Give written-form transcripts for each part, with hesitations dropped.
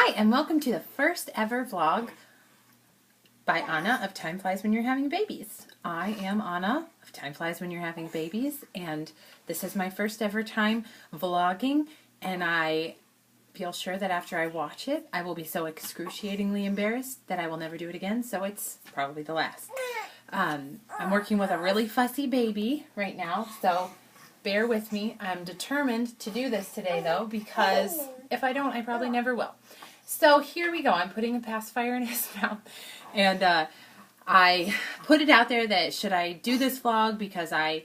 Hi, and welcome to the first ever vlog by Anna of Time Flies When You're Having Babies. I am Anna of Time Flies When You're Having Babies, and this is my first ever time vlogging, and I feel sure that after I watch it, I will be so excruciatingly embarrassed that I will never do it again, so it's probably the last. I'm working with a really fussy baby right now, so bear with me. I'm determined to do this today, though, because if I don't, I probably never will. So here we go. I'm putting a pacifier in his mouth, and I put it out there that should I do this vlog because I've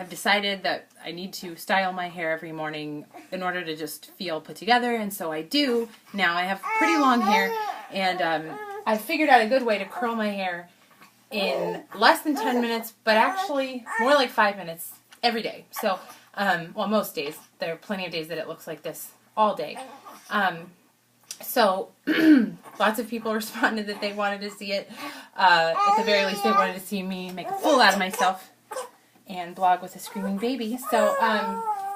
decided that I need to style my hair every morning in order to just feel put together, and so I do. Now I have pretty long hair, and I figured out a good way to curl my hair in less than 10 minutes, but actually more like 5 minutes every day. So, well, most days. There are plenty of days that it looks like this all day. So, lots of people responded that they wanted to see it. At the very least, they wanted to see me make a fool out of myself and vlog with a screaming baby. So,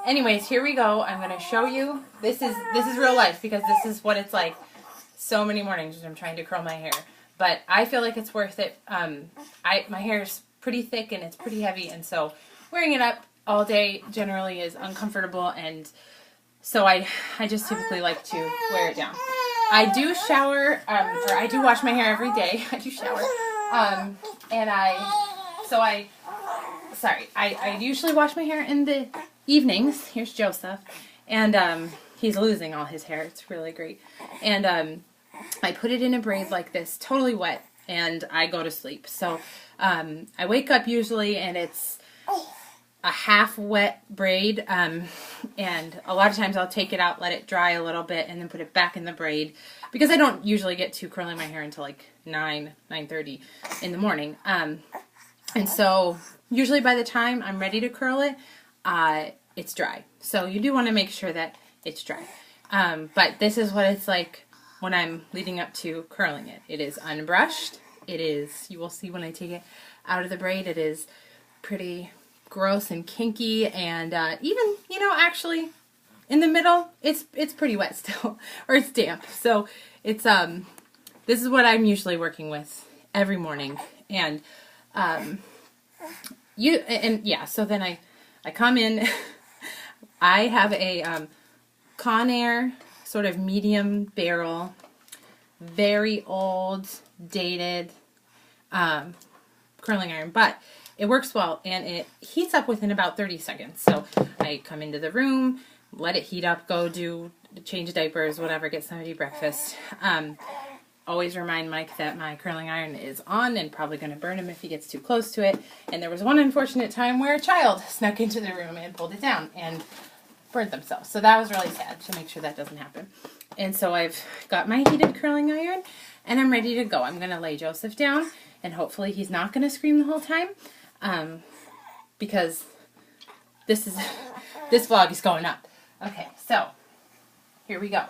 anyways, here we go. I'm going to show you. This is real life because this is what it's like so many mornings when I'm trying to curl my hair. But I feel like it's worth it. My hair is pretty thick and it's pretty heavy, and so wearing it up all day generally is uncomfortable, and so I just typically like to wear it down. I do shower, or I do wash my hair every day. I do shower, and I usually wash my hair in the evenings. Here's Joseph, and he's losing all his hair. It's really great, and I put it in a braid like this, totally wet, and I go to sleep. So I wake up usually, and it's a half wet braid, and a lot of times I'll take it out, let it dry a little bit, and then put it back in the braid, because I don't usually get to curling my hair until like 9:30 in the morning. And so usually by the time I'm ready to curl it, it's dry. So you do want to make sure that it's dry. But this is what it's like when I'm leading up to curling it. It is unbrushed. It is, you will see when I take it out of the braid, it is pretty gross and kinky, and even, actually in the middle, it's pretty wet still, or it's damp. So it's, this is what I'm usually working with every morning. And, so then I come in, I have a, Conair sort of medium barrel, very old, dated, curling iron, but it works well, and it heats up within about 30 seconds. So I come into the room, let it heat up, go change diapers, whatever, get somebody breakfast. Always remind Mike that my curling iron is on and probably going to burn him if he gets too close to it. And there was one unfortunate time where a child snuck into the room and pulled it down and burned themselves. So that was really sad, to make sure that doesn't happen. And so I've got my heated curling iron, and I'm ready to go. I'm going to lay Joseph down, and hopefully he's not going to scream the whole time. Because this vlog is going up. Okay, so here we go.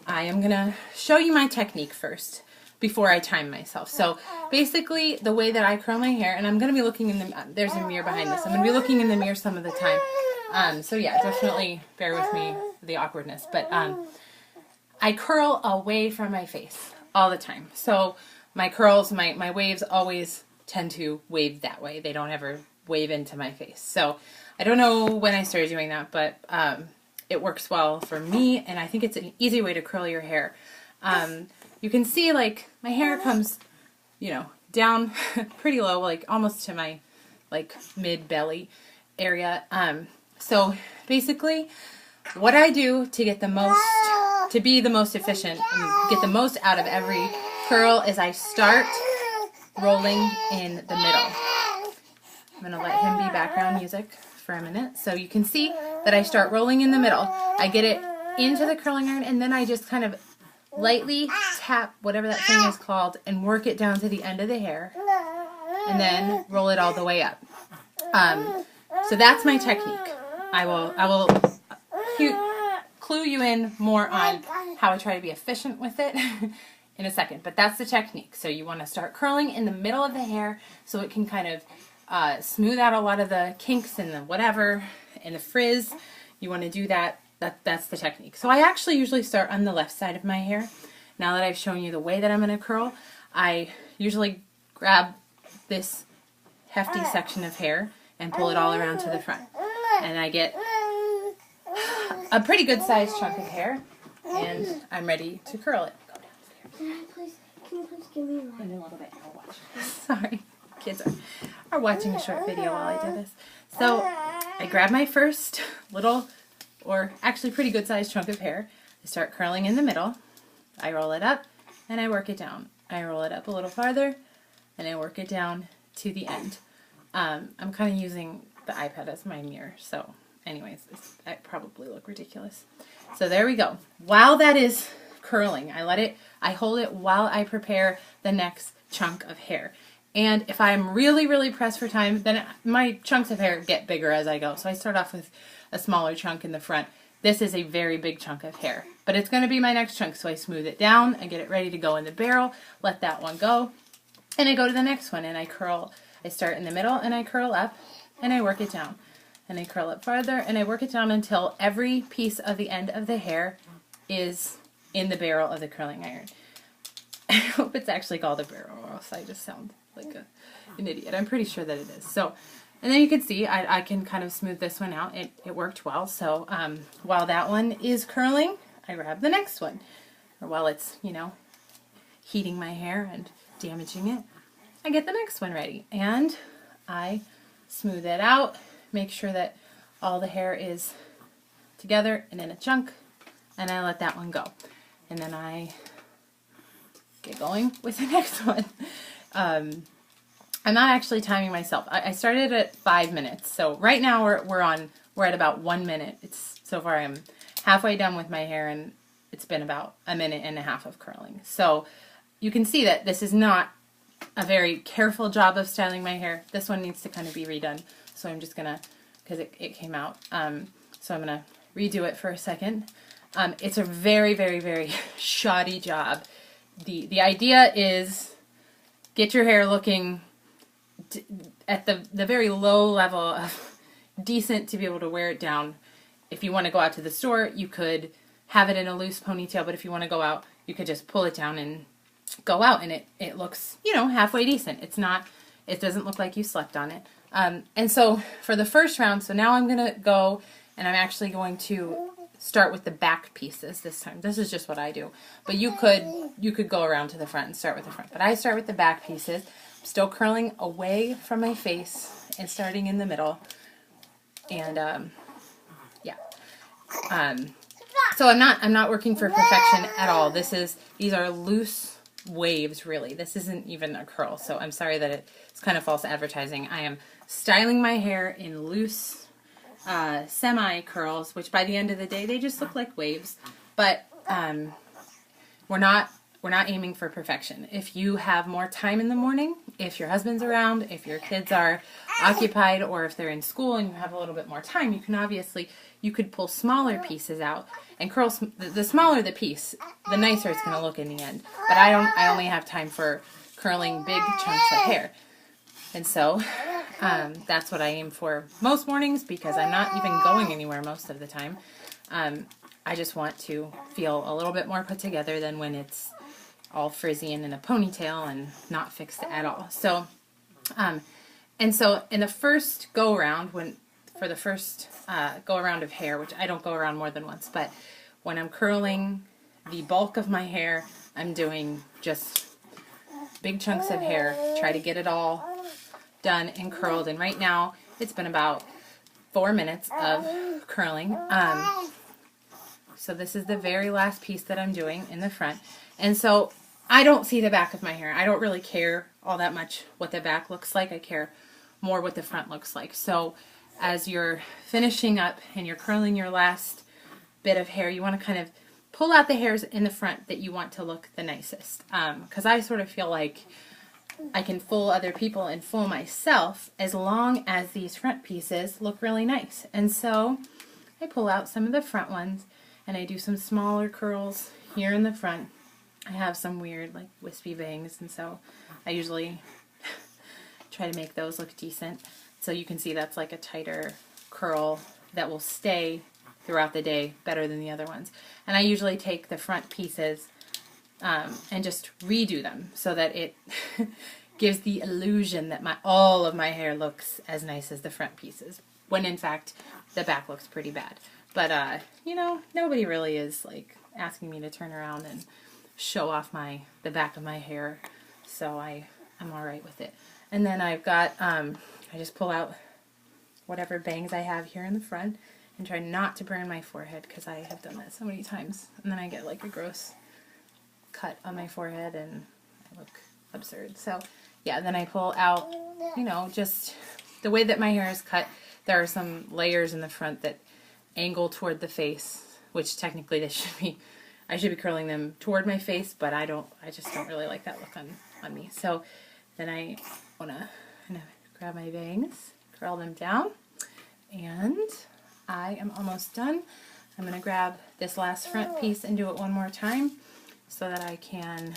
I am gonna show you my technique first before I time myself. So basically, the way that I curl my hair, and I'm gonna be looking in the there's a mirror behind this. I'm gonna be looking in the mirror some of the time. So yeah, definitely bear with me the awkwardness. But I curl away from my face all the time. So my curls, my waves always tend to wave that way. They don't ever wave into my face. So I don't know when I started doing that, but it works well for me, and I think it's an easy way to curl your hair. You can see, like, my hair comes, down pretty low, like almost to my mid-belly area. So basically what I do to get to be the most efficient and get the most out of every curl is I start rolling in the middle. I'm going to let him be background music for a minute. So you can see that I start rolling in the middle. I get it into the curling iron, and then I just kind of lightly tap, whatever that thing is called, and work it down to the end of the hair, and then roll it all the way up. So that's my technique. I will clue you in more on how I try to be efficient with it in a second, but that's the technique. So you want to start curling in the middle of the hair so it can kind of smooth out a lot of the kinks and the whatever and the frizz. You want to do that that's the technique. So I actually usually start on the left side of my hair. Now that I've shown you the way that I'm going to curl, I usually grab this hefty section of hair and pull it all around to the front. And I get a pretty good sized chunk of hair, and I'm ready to curl it. Go downstairs. Can you please give me one? In a little bit, I'll watch. Sorry, kids are watching a short video while I do this. So I grab my first little, or actually pretty good sized chunk of hair. I start curling in the middle. I roll it up and I work it down. I roll it up a little farther and I work it down to the end. I'm kind of using the iPad as my mirror, so anyways, I probably look ridiculous. So there we go. While that is curling, I hold it while I prepare the next chunk of hair. And if I'm really, really pressed for time, then my chunks of hair get bigger as I go. So I start off with a smaller chunk in the front. This is a very big chunk of hair, but it's going to be my next chunk. So I smooth it down, I get it ready to go in the barrel, let that one go, and I go to the next one and I curl. I start in the middle and I curl up and I work it down. And I curl up farther and I work it down until every piece of the end of the hair is in the barrel of the curling iron. I hope it's actually called a barrel, or else I just sound like an idiot. I'm pretty sure that it is. So, and then you can see I can kind of smooth this one out. It worked well. So while that one is curling, I grab the next one. Or while it's, heating my hair and damaging it, I get the next one ready. And I smooth it out, make sure that all the hair is together and in a chunk, and I let that one go. And then I get going with the next one. I'm not actually timing myself. I started at 5 minutes. So right now we're at about 1 minute. So far I'm halfway done with my hair, and it's been about a minute and a half of curling. So you can see that this is not a very careful job of styling my hair. This one needs to kind of be redone. So I'm just gonna, because it came out. So I'm gonna redo it for a second. It's a very, very, very shoddy job. The idea is get your hair looking at the very low level of decent to be able to wear it down. If you want to go out to the store, you could have it in a loose ponytail, but if you want to go out, you could just pull it down and go out, and it looks, halfway decent. It doesn't look like you slept on it. And so for the first round, so now I'm going to go, and I'm actually going to start with the back pieces this time. This is just what I do. But you could go around to the front and start with the front. But I start with the back pieces, still curling away from my face and starting in the middle. And yeah. So I'm not working for perfection at all. These are loose waves, really. This isn't even a curl, so I'm sorry that it's kind of false advertising. I am styling my hair in loose semi curls, which by the end of the day they just look like waves. But we're not aiming for perfection. If you have more time in the morning, if your husband's around, if your kids are occupied, or if they're in school and you have a little bit more time, you could pull smaller pieces out and curl. The smaller the piece, the nicer it's going to look in the end. But I only have time for curling big chunks of hair. And so that's what I aim for most mornings, because I'm not even going anywhere most of the time. I just want to feel a little bit more put together than when it's all frizzy and in a ponytail and not fixed at all. So, and so in the first go around, for the first go around of hair, which I don't go around more than once, but when I'm curling the bulk of my hair, I'm doing just big chunks of hair, try to get it all done and curled. And right now it's been about 4 minutes of curling. So this is the very last piece that I'm doing in the front. And so I don't see the back of my hair. I don't really care all that much what the back looks like. I care more what the front looks like. So as you're finishing up and you're curling your last bit of hair, you want to kind of pull out the hairs in the front that you want to look the nicest. Because I sort of feel like I can fool other people and fool myself as long as these front pieces look really nice. And so I pull out some of the front ones and I do some smaller curls here in the front. I have some weird like wispy bangs, and so I usually try to make those look decent. So you can see that's like a tighter curl that will stay throughout the day better than the other ones. And I usually take the front pieces and just redo them so that it gives the illusion that all of my hair looks as nice as the front pieces, when in fact the back looks pretty bad. But you know, nobody really is like asking me to turn around and show off the back of my hair, so I'm all right with it. And then I've got I just pull out whatever bangs I have here in the front and try not to burn my forehead, because I have done that so many times, and then I get like a gross cut on my forehead and I look absurd. So yeah, then I pull out, you know, just the way that my hair is cut. There are some layers in the front that angle toward the face, which technically I should be curling them toward my face, but I just don't really like that look on me. So then I want to kind of grab my bangs, curl them down, and I am almost done. I'm going to grab this last front piece and do it one more time so that I can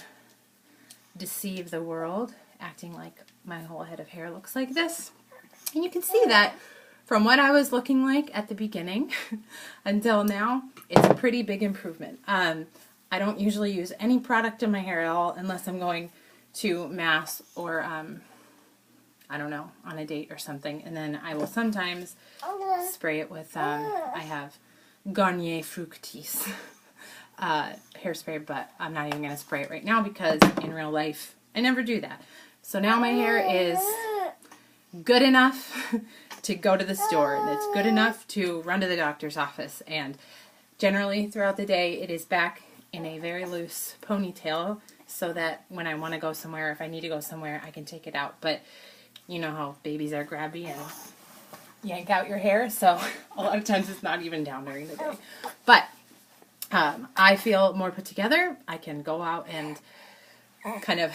deceive the world, acting like my whole head of hair looks like this. And you can see that from what I was looking like at the beginning until now, it's a pretty big improvement. I don't usually use any product in my hair at all unless I'm going to mass or, I don't know, on a date or something. And then I will sometimes spray it with, I have Garnier Fructis hairspray, but I'm not even going to spray it right now because in real life I never do that. So now my hair is good enough to go to the store, and it's good enough to run to the doctor's office, and generally throughout the day it is back in a very loose ponytail so that when I want to go somewhere, if I need to go somewhere, I can take it out. But you know how babies are grabby and yank out your hair, so a lot of times it's not even down during the day. But I feel more put together. I can go out and kind of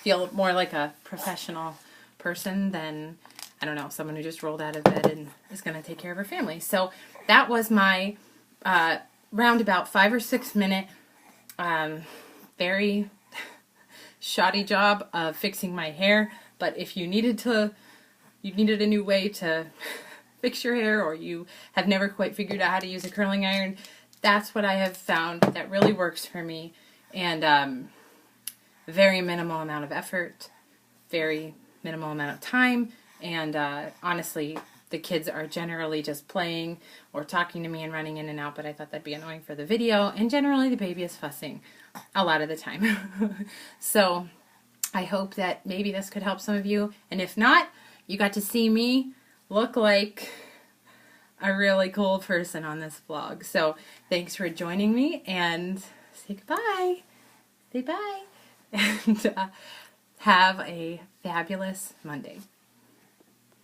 feel more like a professional person than, I don't know, someone who just rolled out of bed and is going to take care of her family. So that was my roundabout 5 or 6 minute very shoddy job of fixing my hair. But if you needed a new way to fix your hair, or you have never quite figured out how to use a curling iron, that's what I have found that really works for me. And very minimal amount of effort, very minimal amount of time, and honestly, the kids are generally just playing or talking to me and running in and out, but I thought that'd be annoying for the video, and generally the baby is fussing a lot of the time. So I hope that maybe this could help some of you, and if not, you got to see me look like a really cool person on this vlog. So thanks for joining me, and say goodbye. Say bye. And have a fabulous Monday.